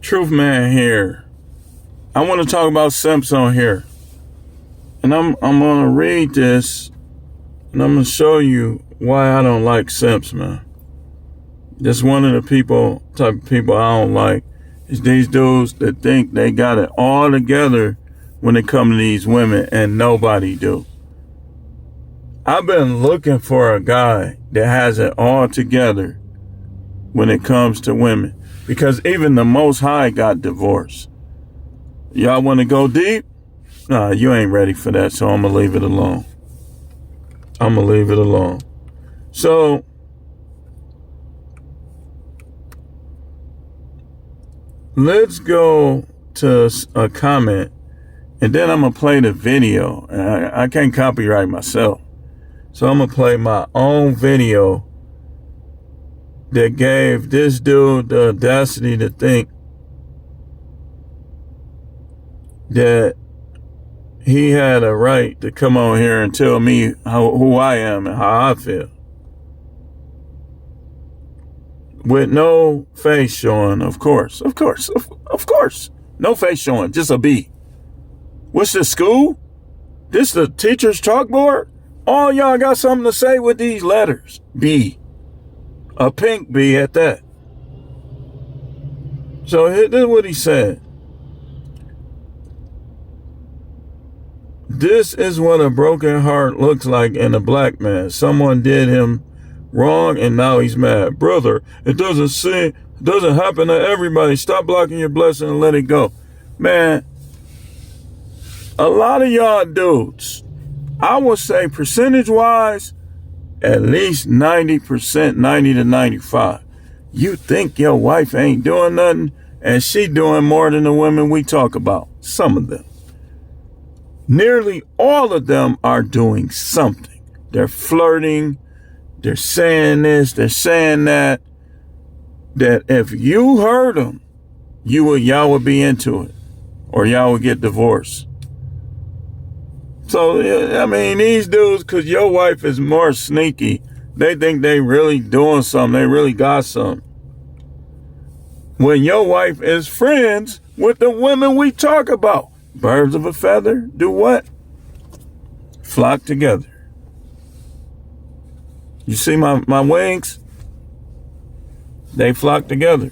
Truth Man here. I want to talk about Simps on here. And I'm going to read this, and I'm going to show you why I don't like Simps, man. That's one of the type of people I don't like, is these dudes that think they got it all together when it comes to these women, and nobody do. I've been looking for a guy that has it all together when it comes to women, because even the Most High got divorced. Y'all want to go deep? Nah, you ain't ready for that, so I'm going to leave it alone. So, let's go to a comment, and then I'm going to play the video. I can't copyright myself. So I'm going to play my own video that gave this dude the audacity to think that he had a right to come on here and tell me who I am and how I feel. With no face showing, of course. No face showing, just a B. What's this, school? This the teacher's chalkboard? All y'all got something to say with these letters. B. A pink B at that. So this is what he said. This is what a broken heart looks like in a black man. Someone did him wrong and now he's mad. Brother, it doesn't happen to everybody. Stop blocking your blessing and let it go. Man, a lot of y'all dudes, I would say percentage-wise, at least 90%, 90 to 95. You think your wife ain't doing nothing, and she doing more than the women we talk about. Some of them. Nearly all of them are doing something. They're flirting. They're saying this. They're saying that. That if you heard them, y'all would be into it, or y'all would get divorced. So, I mean, these dudes, because your wife is more sneaky, they think they really doing something. They really got something. When your wife is friends with the women we talk about. Birds of a feather do what? Flock together. You see my wings? They flock together.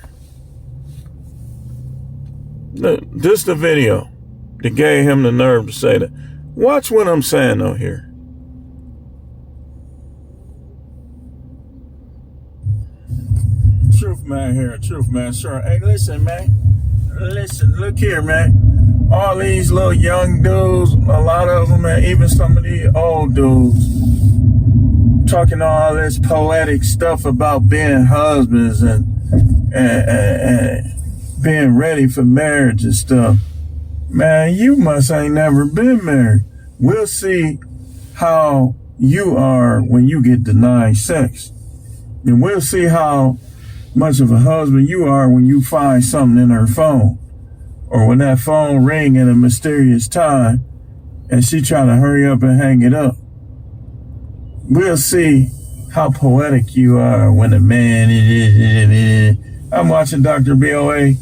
This the video that gave him the nerve to say that. Watch what I'm saying though here. Truth Man here, Truth Man, sure. Hey, listen, man. Listen, look here, man. All these little young dudes, a lot of them, and even some of these old dudes, talking all this poetic stuff about being husbands and being ready for marriage and stuff. Man, you must ain't never been married. We'll see how you are when you get denied sex. And we'll see how much of a husband you are when you find something in her phone. Or when that phone ring at a mysterious time and she trying to hurry up and hang it up. We'll see how poetic you are when a man is. I'm watching Dr. BOA.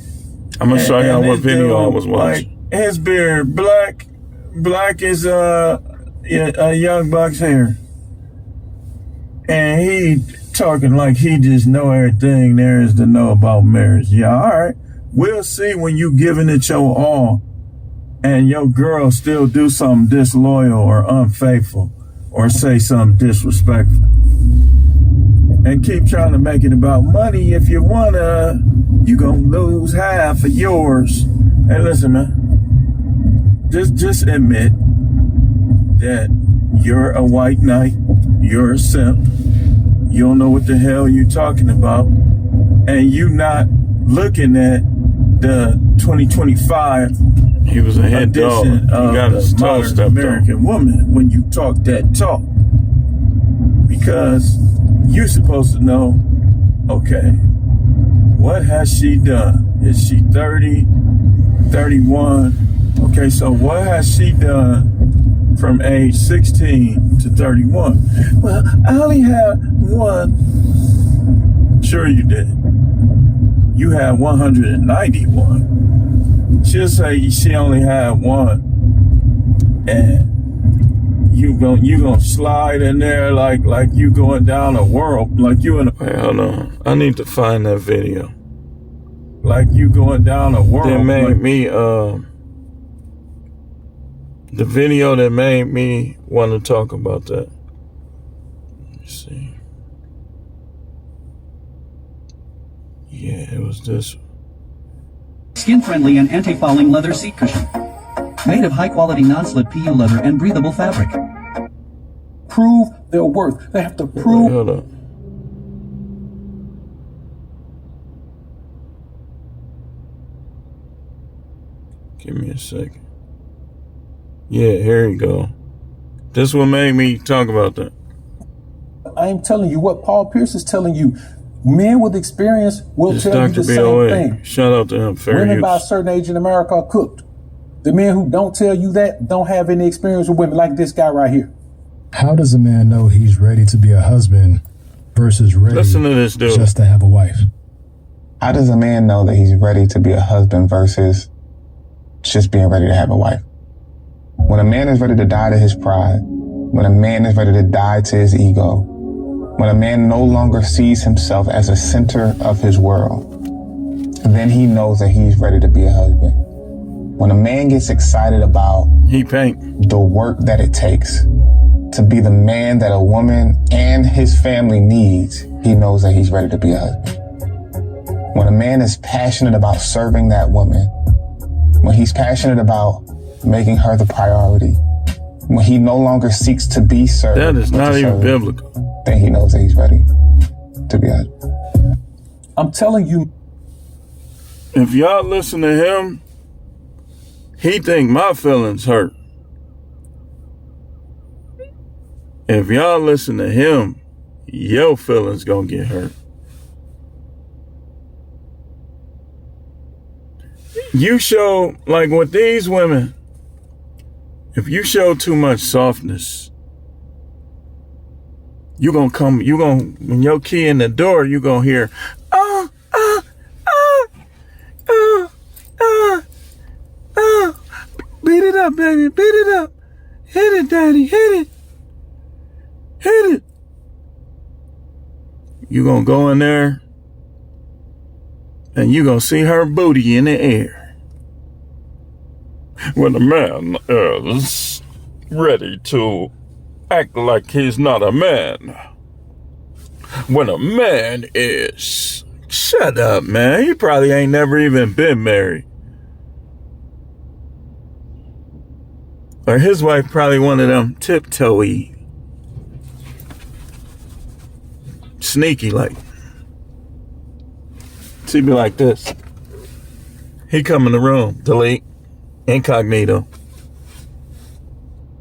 I'm going to show y'all what video I was watching. His beard, black is a young buck's hair. And he talking like he just know everything there is to know about marriage. Yeah, all right. We'll see when you giving it your all and your girl still do something disloyal or unfaithful or say something disrespectful. And keep trying to make it about money. If you wanna, you gonna lose half of yours. Hey, listen, man. Just admit that you're a white knight, you're a simp, you don't know what the hell you're talking about, and you not looking at the 2025 he was a head dog. He got his toe stepped American on. Woman when you talk that talk, because you're supposed to know, okay, what has she done? Is she 30, 31? Okay, so what has she done from age 16 to 31? Well, I only have one. Sure you did. you had 191. She'll say she only had one, and you gonna slide in there like you going down a world, like you in a... Wait, hold on. I need to find that video. Like you going down a world. That made like me, the video that made me want to talk about that. Let me see. Yeah, it was this one. Skin-friendly and anti-fouling leather seat cushion. Made of high-quality non-slip PU leather and breathable fabric. Prove their worth. They have to prove... Hold up. Give me a second. Yeah, here you go. This what made me talk about that. I'm telling you what Paul Pierce is telling you. Men with experience will tell you the same thing. Shout out to him. Women by a certain age in America are cooked. The men who don't tell you that don't have any experience with women, like this guy right here. How does a man know he's ready to be a husband versus ready Listen to this dude. just to have a wife? How does a man know that he's ready to be a husband versus just being ready to have a wife? When a man is ready to die to his pride, when a man is ready to die to his ego, when a man no longer sees himself as a center of his world, then he knows that he's ready to be a husband. When a man gets excited about the work that it takes to be the man that a woman and his family needs, he knows that he's ready to be a husband. When a man is passionate about serving that woman, when he's passionate about making her the priority, when he no longer seeks to be served, that is not even biblical, then he knows that he's ready to be a husband. I'm telling you. If y'all listen to him, he think my feelings hurt. If y'all listen to him, your feelings gonna get hurt. You show, like with these women, if you show too much softness, when your key in the door, you gonna hear, beat it up, baby, beat it up. Hit it, daddy, hit it. Hit it. You gonna go in there and you gonna see her booty in the air. When a man is ready to act like he's not a man. When a man is... Shut up, man. He probably ain't never even been married. Or his wife probably one of them tiptoey, sneaky like. She be like this. He come in the room, delete, incognito.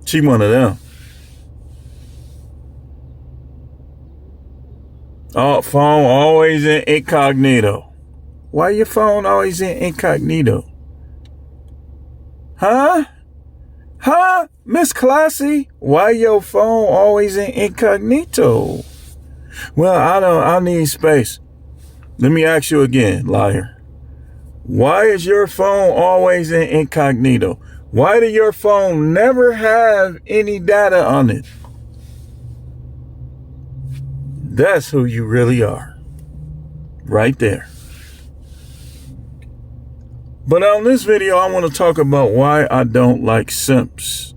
She one of them. Oh, phone always in incognito. Why your phone always in incognito? Huh? Huh? Miss Classy? Why your phone always in incognito? Well, I need space. Let me ask you again, liar. Why is your phone always in incognito? Why do your phone never have any data on it? That's who you really are. Right there. But on this video, I want to talk about why I don't like simps.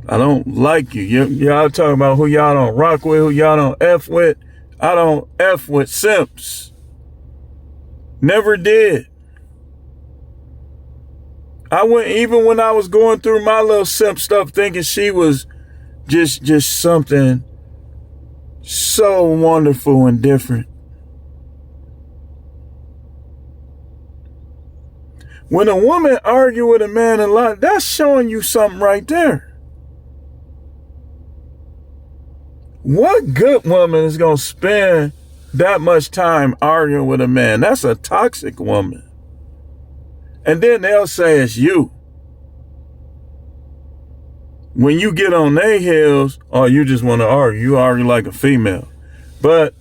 I don't like you. Y'all talk about who y'all don't rock with, who y'all don't F with. I don't F with simps. Never did. I went, even when I was going through my little simp stuff, thinking she was just something so wonderful and different. When a woman argue with a man a lot, that's showing you something right there. What good woman is going to spend that much time arguing with a man? That's a toxic woman. And then they'll say it's you. When you get on their heels, or you just want to argue, you argue like a female. But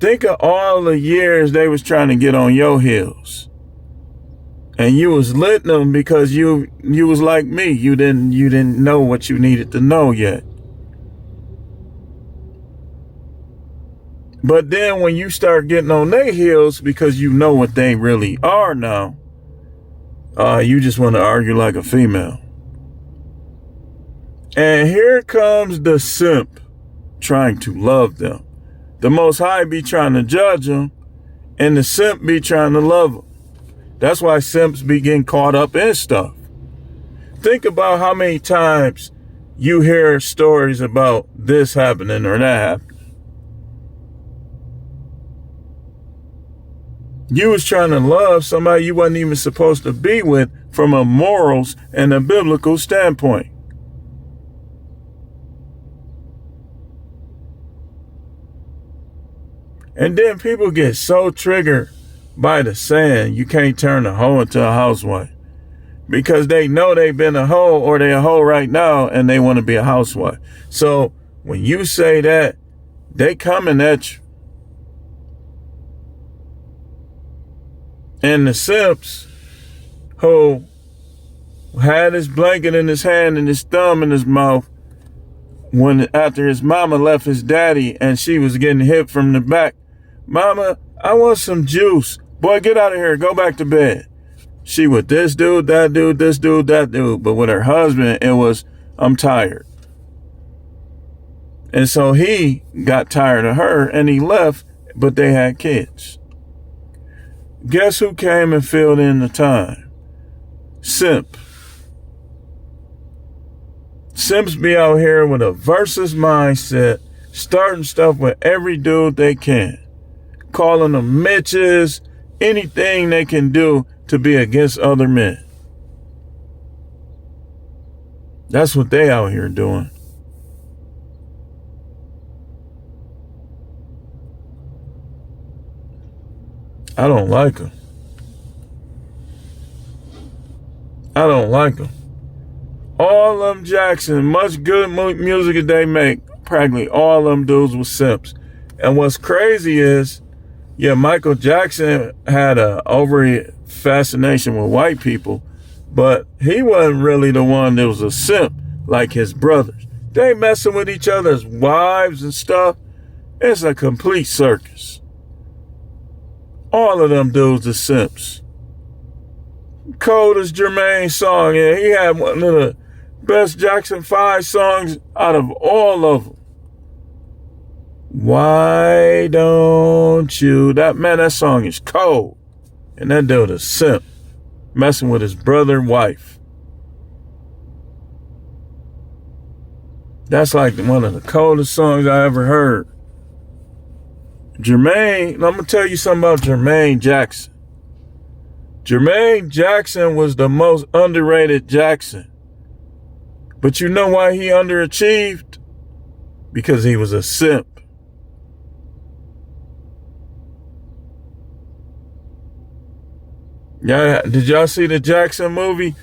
Think of all the years they was trying to get on your heels. And you was letting them because you was like me. You didn't know what you needed to know yet. But then when you start getting on their heels because you know what they really are now, you just want to argue like a female. And here comes the simp trying to love them. The Most High be trying to judge them, and the simp be trying to love them. That's why simps be getting caught up in stuff. Think about how many times you hear stories about this happening or that happening. You was trying to love somebody you wasn't even supposed to be with from a morals and a biblical standpoint. And then people get so triggered by the saying, you can't turn a hoe into a housewife. Because they know they've been a hoe or they're a hoe right now and they want to be a housewife. So when you say that, they coming at you. And the simps who had his blanket in his hand and his thumb in his mouth after his mama left his daddy and she was getting hit from the back. Mama, I want some juice. Boy, get out of here. Go back to bed. She with this dude, that dude, this dude, that dude. But with her husband, it was, I'm tired. And so he got tired of her and he left, but they had kids. Guess who came and filled in the time? Simp. Simps be out here with a versus mindset, starting stuff with every dude they can, calling them Mitches, anything they can do to be against other men. That's what they out here doing. I don't like them. I don't like them. All them Jackson, much good music that they make, practically all them dudes was simps. And what's crazy is, yeah, Michael Jackson had a over fascination with white people, but he wasn't really the one that was a simp like his brothers. They messing with each other's wives and stuff. It's a complete circus. All of them dudes are simps. Cold as Jermaine's song, yeah, he had one of the best Jackson 5 songs out of all of them. Why don't you? That song is cold. And that dude is simp, messing with his brother and wife. That's like one of the coldest songs I ever heard. Jermaine, I'm going to tell you something about Jermaine Jackson. Jermaine Jackson was the most underrated Jackson. But you know why he underachieved? Because he was a simp. Yeah, did y'all see the Jackson movie?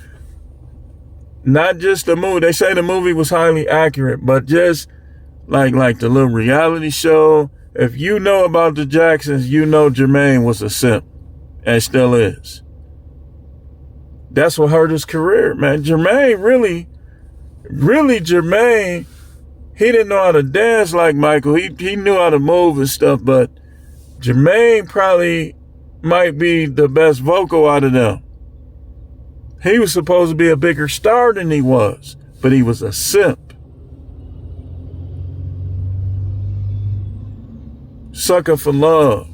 Not just the movie. They say the movie was highly accurate, but just like the little reality show. If you know about the Jacksons, you know Jermaine was a simp and still is. That's what hurt his career, man. Jermaine really Jermaine, he didn't know how to dance like Michael. He knew how to move and stuff, but Jermaine probably might be the best vocal out of them. He was supposed to be a bigger star than he was, but he was a simp. Sucker for love.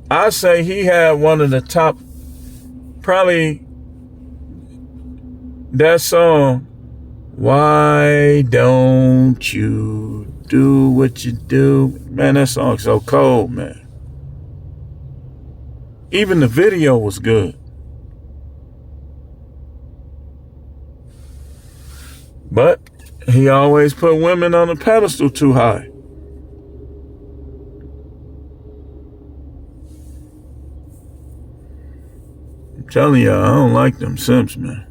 I say he had one of the top, probably that song, Why Don't You Do What You Do? Man, that song's so cold, man. Even the video was good. But he always put women on a pedestal too high. I'm telling y'all, I don't like them simps, man.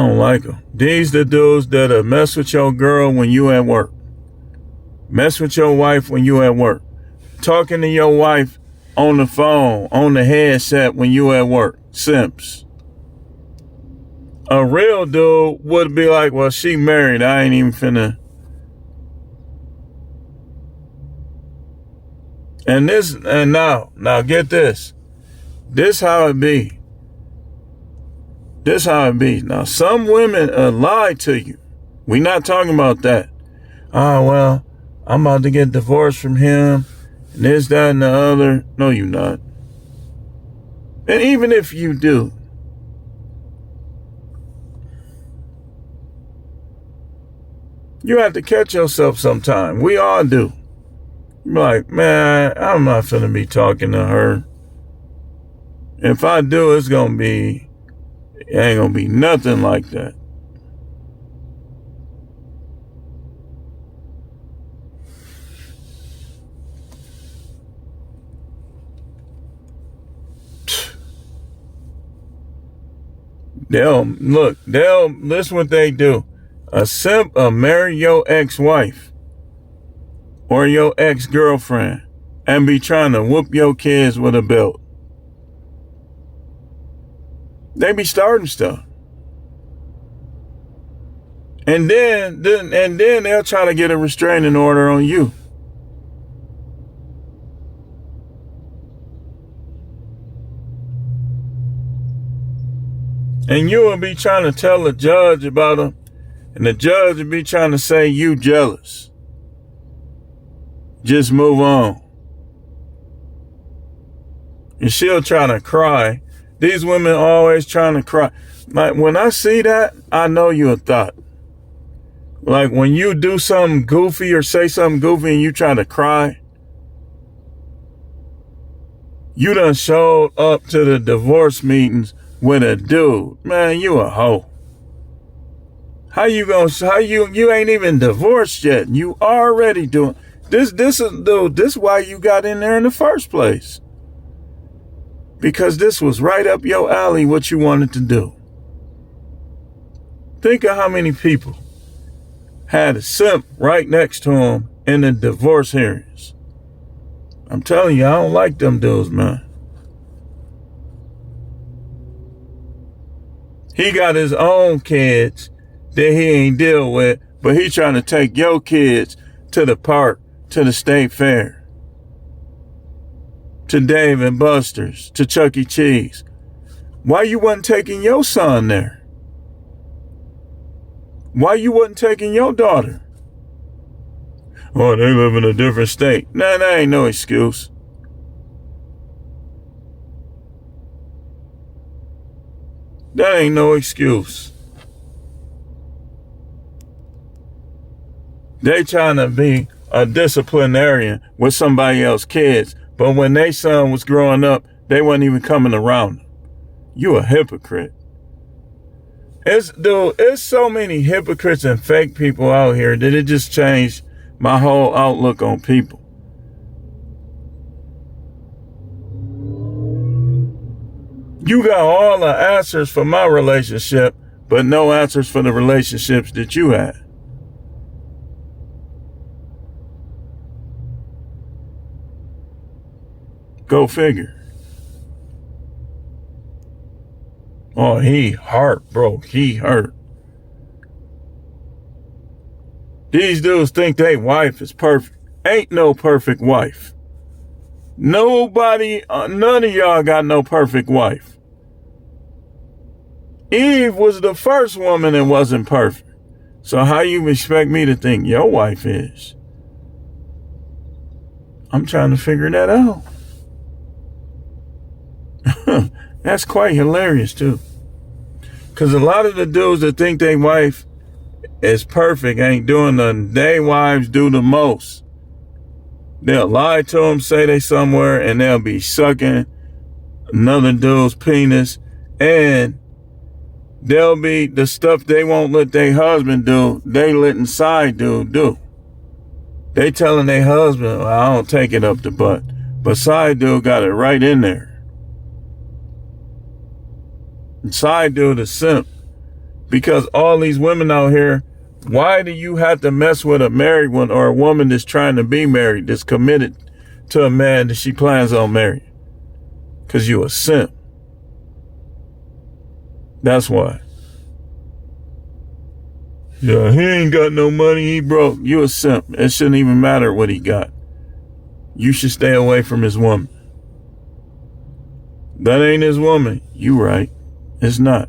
don't like them. These the dudes that'll mess with your girl when you at work. Mess with your wife when you at work. Talking to your wife on the phone, on the headset when you at work. Simps. A real dude would be like, well, she married. I ain't even finna. And now get this. This how it be. This how it be. Now, some women lie to you. We not talking about that. Oh, well, I'm about to get divorced from him. And this, that, and the other. No, you not. And even if you do, you have to catch yourself sometime. We all do. You're like, man, I'm not finna be talking to her. If I do, it ain't gonna be nothing like that. Listen what they do. A simp will marry your ex-wife or your ex-girlfriend and be trying to whoop your kids with a belt. They be starting stuff. And then they'll try to get a restraining order on you. And you will be trying to tell the judge about them, and the judge will be trying to say you jealous. Just move on. And she'll try to cry. These women always trying to cry. Like, when I see that, I know you a thought. Like, when you do something goofy or say something goofy and you try to cry, you done showed up to the divorce meetings with a dude. Man, you a hoe. You ain't even divorced yet. You already doing this. This is why you got in there in the first place. Because this was right up your alley, what you wanted to do. Think of how many people had a simp right next to him in the divorce hearings. I'm telling you, I don't like them dudes, man. He got his own kids that he ain't deal with, but he trying to take your kids to the park, to the state fair, to Dave and Buster's, to Chuck E. Cheese. Why you wasn't taking your son there? Why you wasn't taking your daughter? Oh, they live in a different state. Nah, that ain't no excuse. That ain't no excuse. They trying to be a disciplinarian with somebody else's kids, but when their son was growing up, they wasn't even coming around them. You a hypocrite. It's so many hypocrites and fake people out here that it just changed my whole outlook on people. You got all the answers for my relationship, but no answers for the relationships that you had. Go figure. Oh, he heartbroke. He hurt. These dudes think their wife is perfect. Ain't no perfect wife. Nobody, none of y'all got no perfect wife. Eve was the first woman that wasn't perfect. So how you expect me to think your wife is? I'm trying to figure that out. That's quite hilarious too. Because a lot of the dudes that think their wife is perfect ain't doing nothing. Their wives do the most. They'll lie to them, say they somewhere, and they'll be sucking another dude's penis, and they'll be the stuff they won't let their husband do, they letting side dude do. They telling their husband, well, I don't take it up the butt, but side dude got it right in there. And side dude is simp. Because all these women out here, why do you have to mess with a married one or a woman that's trying to be married, that's committed to a man that she plans on marrying? Because you a simp. That's why. Yeah, he ain't got no money, he broke. You a simp. It shouldn't even matter what he got. You should stay away from his woman. That ain't his woman. You right. It's not.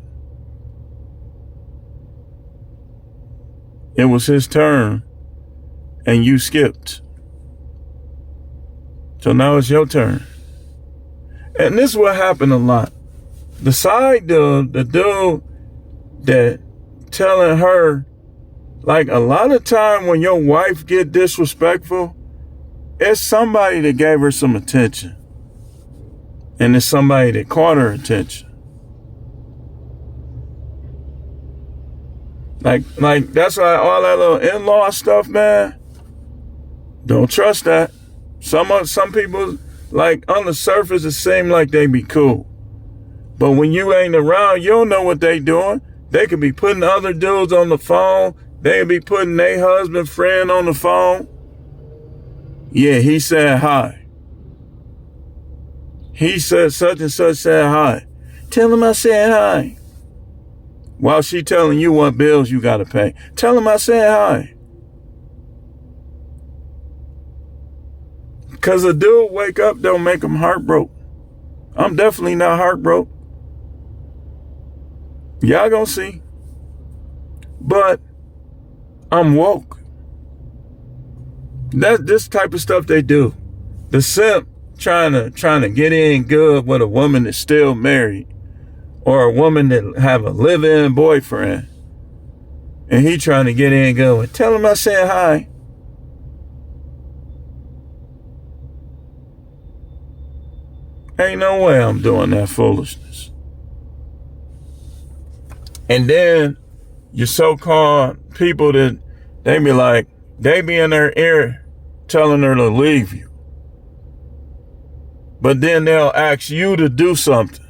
It was his turn, and you skipped. So now it's your turn. And this is what happened a lot. The side dude, the dude that telling her, like a lot of time when your wife get disrespectful, it's somebody that gave her some attention. And it's somebody that caught her attention. Like that's why all that little in-law stuff, man, don't trust that. Some people, like on the surface, it seem like they be cool. But when you ain't around, you don't know what they doing. They could be putting other dudes on the phone. They could be putting their husband friend on the phone. Yeah, he said hi. He said such and such said hi. Tell him I said hi. While she telling you what bills you got to pay. Tell him I said hi. Because a dude wake up don't make him heartbroken. I'm definitely not heartbroken. Y'all gonna see. But I'm woke. That's this type of stuff they do. The simp trying to get in good with a woman that's still married, or a woman that have a live-in boyfriend, and he trying to get in good with. Tell him I said hi. Ain't no way I'm doing that foolishness. And then your so-called people that they be like, they be in their ear telling her to leave you. But then they'll ask you to do something.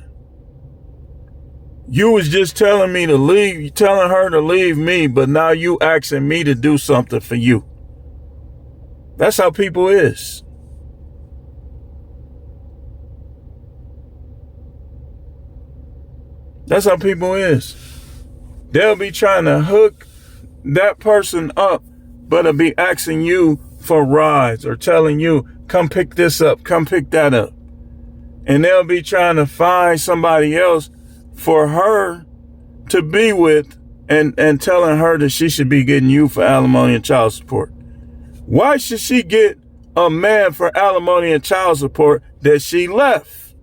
You was just telling me to leave, telling her to leave me, but now you asking me to do something for you. That's how people is. That's how people is. They'll be trying to hook that person up, but they'll be asking you for rides or telling you, come pick this up, come pick that up. And they'll be trying to find somebody else for her to be with and telling her that she should be getting you for alimony and child support. Why should she get a man for alimony and child support that she left?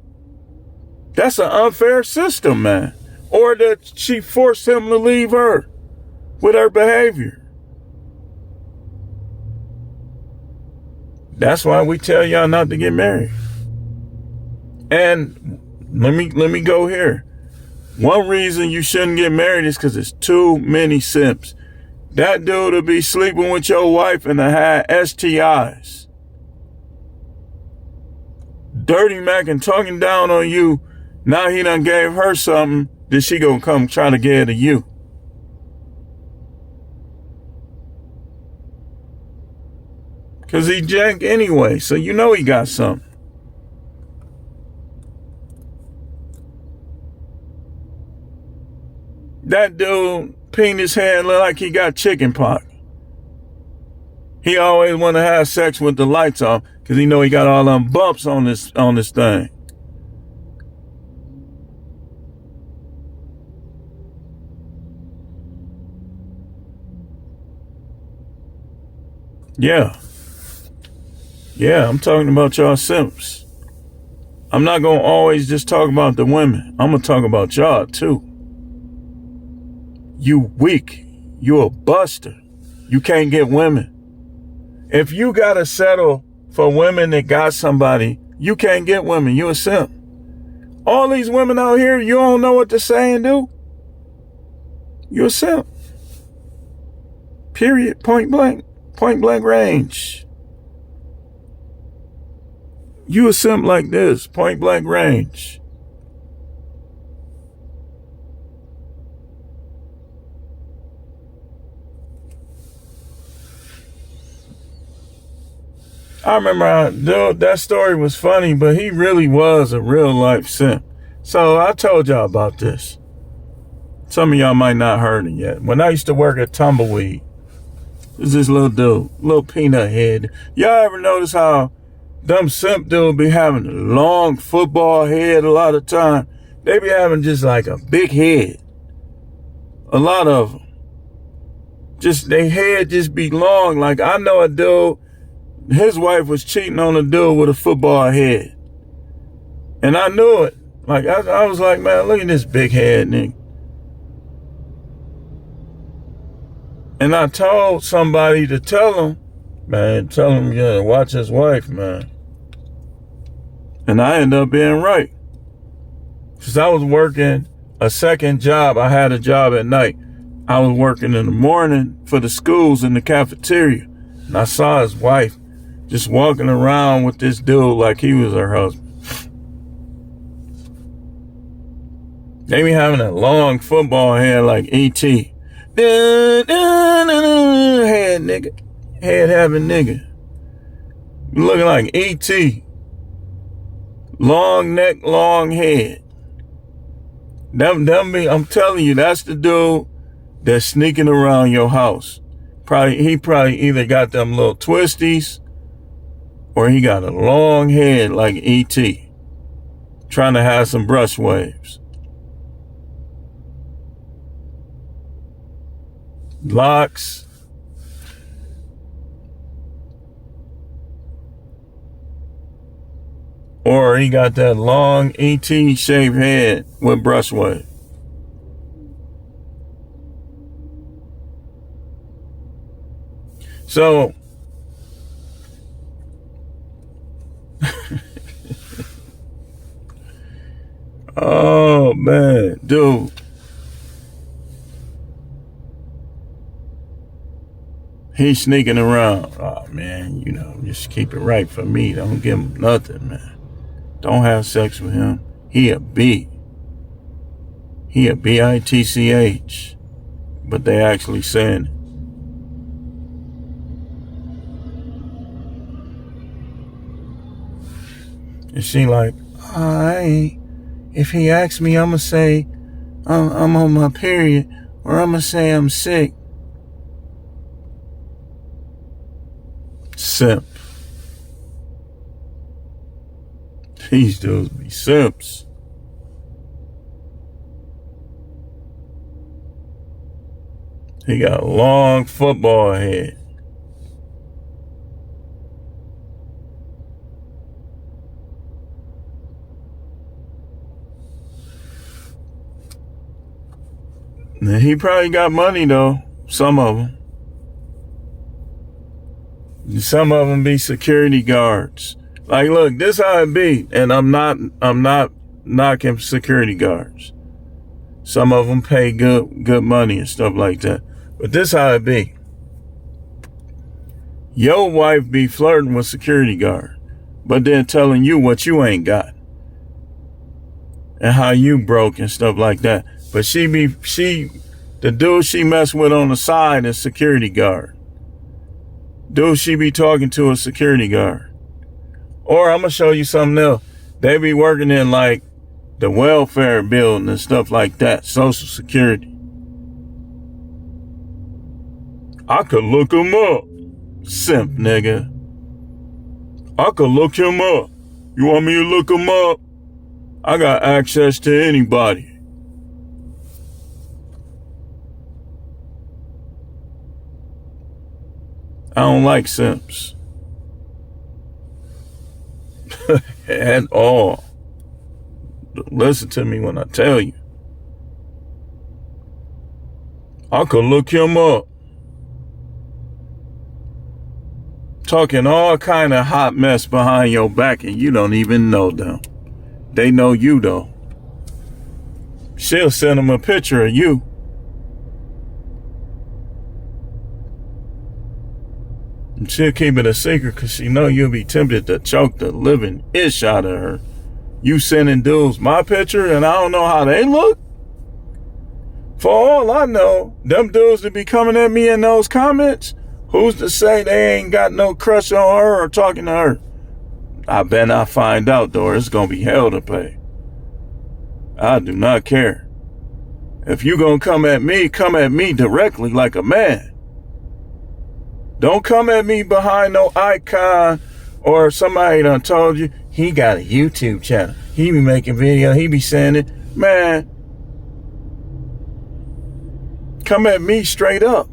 That's an unfair system, man. Or that she forced him to leave her with her behavior. That's why we tell y'all not to get married. And let me go here. One reason you shouldn't get married is because there's too many simps. That dude will be sleeping with your wife and to have STIs. Dirty Mac and talking down on you. Now he done gave her something that she gonna come try to get to you. Cause he jank anyway, so you know he got something. That dude peeing his head look like he got chicken pox. He always want to have sex with the lights off because he know he got all them bumps on this thing. Yeah, I'm talking about y'all simps. I'm not going to always just talk about the women. I'm going to talk about y'all too. You weak. You a buster. You can't get women. If you got to settle for women that got somebody, you can't get women. You a simp. All these women out here, you don't know what to say and do. You a simp. Period. Point blank range. You a simp like this, point blank range. I remember, dude, that story was funny, but he really was a real life simp. So I told y'all about this. Some of y'all might not heard it yet. When I used to work at Tumbleweed, there's this little dude, little peanut head. Y'all ever notice how them simp dude be having a long football head a lot of time? They be having just like a big head. A lot of them. Just, their head just be long. Like, I know a dude, his wife was cheating on a dude with a football head. And I knew it. Like, I was like, man, look at this big head, nigga. And I told somebody to tell him, man, yeah, watch his wife, man. And I ended up being right. Because I was working a second job. I had a job at night. I was working in the morning for the schools in the cafeteria. And I saw his wife just walking around with this dude like he was her husband. They be having a long football head like E.T. Head nigga. Head having nigga. Looking like E.T. Long neck, long head. Them be, I'm telling you, that's the dude that's sneaking around your house. He probably either got them little twisties or he got a long head like E.T. trying to have some brush waves. Locks. Or he got that long E.T. shaved head with brush wave. So, oh man, dude. He's sneaking around. Oh man, you know, just keep it right for me. Don't give him nothing, man. Don't have sex with him. He a B. He a B-I-T-C-H. But they actually saying it. And she like, if he asks me, I'm going to say I'm on my period, or I'm going to say I'm sick. Simp. These dudes be simps. He got a long football head. Now, he probably got money though. Some of them. Some of them be security guards. Like, look, this how it be. And I'm not knocking security guards. Some of them pay good money and stuff like that. But this how it be. Your wife be flirting with security guard, but then telling you what you ain't got. And how you broke and stuff like that. But the dude she mess with on the side is security guard. Dude she be talking to a security guard. Or I'm going to show you something else. They be working in like the welfare building and stuff like that. Social security. I could look him up. Simp nigga. I could look him up. You want me to look him up? I got access to anybody. I don't like simps. At all. Listen to me when I tell you. I could look him up. Talking all kind of hot mess behind your back and you don't even know them. They know you though. She'll send them a picture of you. And she'll keep it a secret because she know you'll be tempted to choke the living ish out of her. You sending dudes my picture and I don't know how they look? For all I know, them dudes that be coming at me in those comments Who's to say they ain't got no crush on her or talking to her? I bet not find out, though. It's going to be hell to pay. I do not care. If you going to come at me directly like a man. Don't come at me behind no icon or somebody done told you he got a YouTube channel. He be making video. He be saying it. Man, come at me straight up.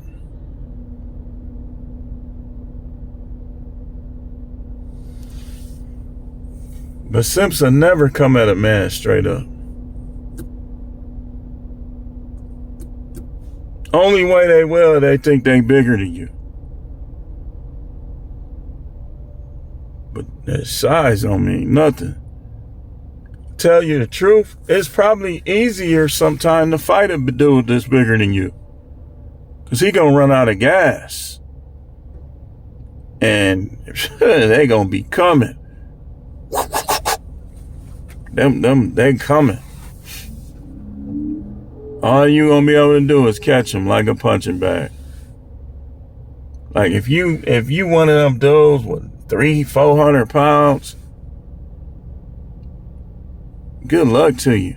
But Simps will never come at a man straight up. Only way they will, they think they bigger than you. But that size don't mean nothing. Tell you the truth, it's probably easier sometime to fight a dude that's bigger than you. Because he gonna run out of gas. And they gonna be coming. They coming. All you gonna be able to do is catch them like a punching bag. Like if you one of them dudes with 300-400 pounds, good luck to you.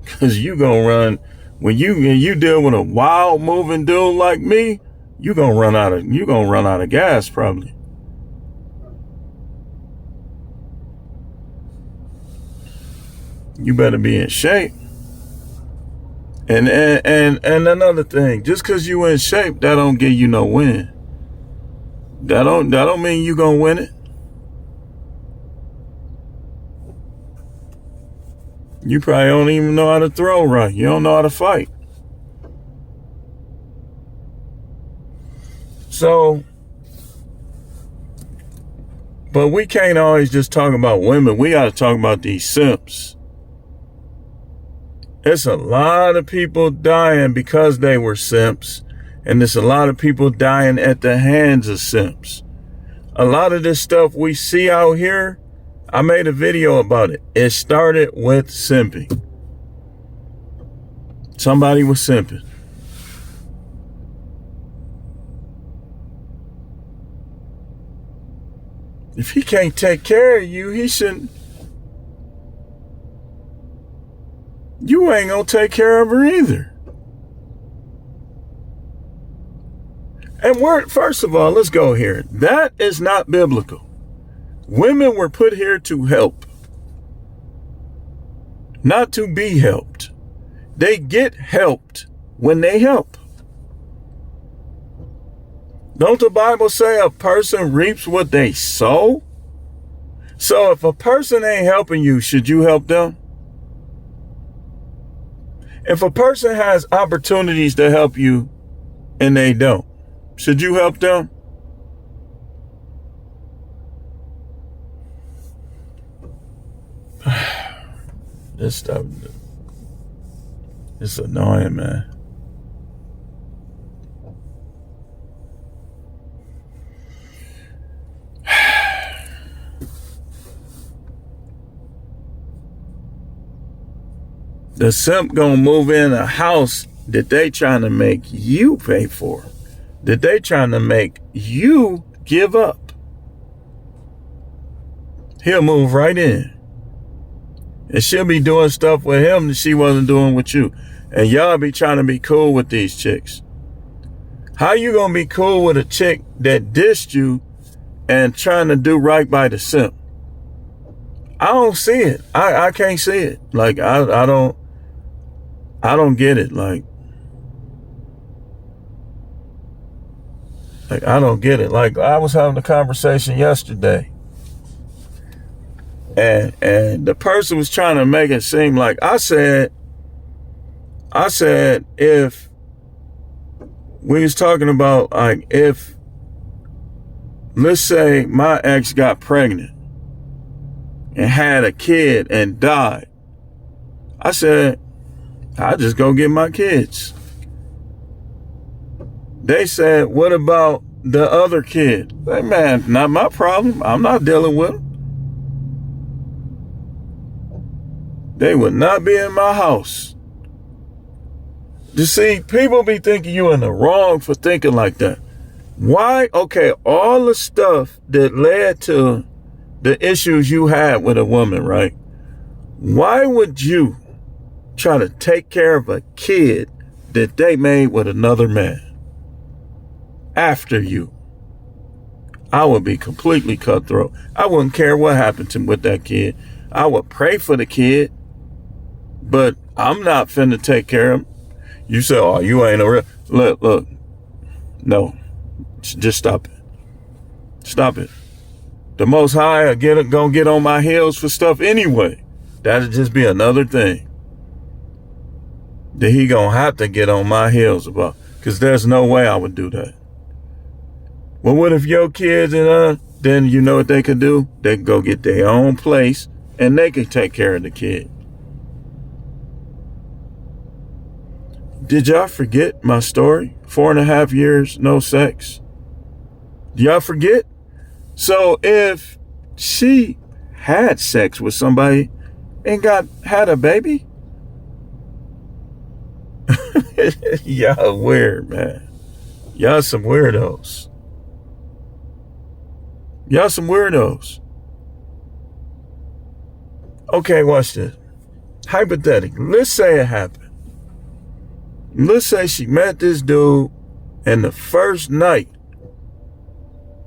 Cause you gonna run when you deal with a wild moving dude like me, you gonna run out of gas probably. You better be in shape. And another thing, just cause you in shape, that don't give you no win. That don't mean you gonna win it. You probably don't even know how to throw right. You don't know how to fight. So, but we can't always just talk about women. We got to talk about these simps. It's a lot of people dying because they were simps. And there's a lot of people dying at the hands of simps. A lot of this stuff we see out here, I made a video about it. It started with simping. Somebody was simping. If he can't take care of you, he shouldn't. You ain't gonna take care of her either. And first of all, let's go here. That is not biblical. Women were put here to help, not to be helped. They get helped when they help. Don't the Bible say a person reaps what they sow? So if a person ain't helping you, should you help them? If a person has opportunities to help you and they don't, should you help them? This stuff, it's annoying, man. The simp gonna move in a house that they trying to make you pay for, that they trying to make you give up. He'll move right in. And she'll be doing stuff with him that she wasn't doing with you. And y'all be trying to be cool with these chicks. How you gonna be cool with a chick that dissed you and trying to do right by the simp? I don't see it. I can't see it. Like, I don't get it. Like, I don't get it. Like, I was having a conversation yesterday. And the person was trying to make it seem like I said, if we was talking about, like, if, let's say my ex got pregnant and had a kid and died, I said, I just go get my kids. They said, what about the other kid? Like, man, not my problem. I'm not dealing with them. They would not be in my house. You see, people be thinking you in the wrong for thinking like that. Why? Okay, all the stuff that led to the issues you had with a woman, right? Why would you try to take care of a kid that they made with another man after you? I would be completely cutthroat. I wouldn't care what happened with that kid. I would pray for the kid, but I'm not finna take care of him. You say, oh, you ain't a real... Look. No. Just stop it. Stop it. The Most High gonna get on my heels for stuff anyway. That'll just be another thing that he gonna have to get on my heels about. Because there's no way I would do that. Well, what if your kids and then you know what they could do? They can go get their own place and they can take care of the kid. Did y'all forget my story? 4.5 years, no sex. Do y'all forget? So if she had sex with somebody and had a baby, y'all weird, man. Y'all some weirdos. Y'all some weirdos. Okay, watch this. Hypothetically, let's say it happened. Let's say she met this dude, and the first night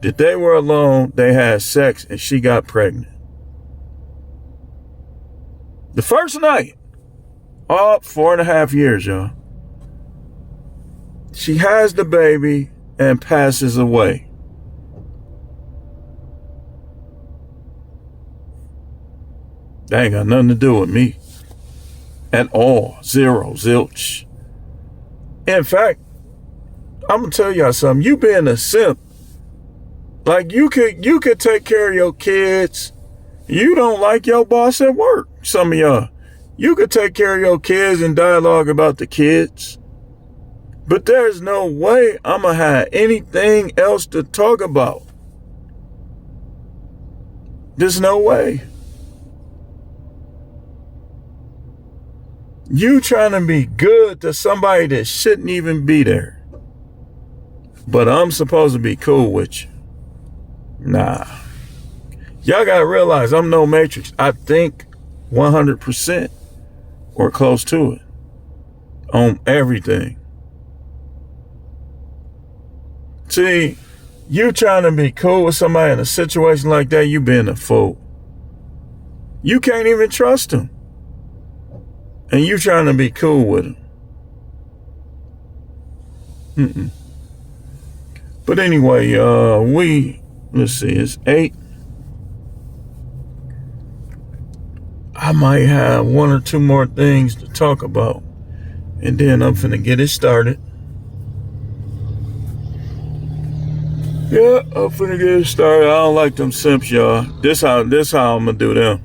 that they were alone, they had sex, and she got pregnant. The first night, all 4.5 years, y'all. She has the baby and passes away. That ain't got nothing to do with me at all. Zero, zilch. In fact, I'm gonna tell y'all something. You being a simp, like you could take care of your kids. You don't like your boss at work. Some of y'all, you could take care of your kids and dialogue about the kids. But there's no way I'm gonna have anything else to talk about. There's no way. You trying to be good to somebody that shouldn't even be there. But I'm supposed to be cool with you. Nah. Y'all gotta realize I'm no matrix. I think 100% or close to it on everything. See, you trying to be cool with somebody in a situation like that, you being a fool. You can't even trust them. And you trying to be cool with them. But anyway, let's see, it's 8. I might have 1 or 2 more things to talk about. And then I'm finna get it started. Yeah, I'm finna get it started. I don't like them simps, y'all. This how I'm gonna do them.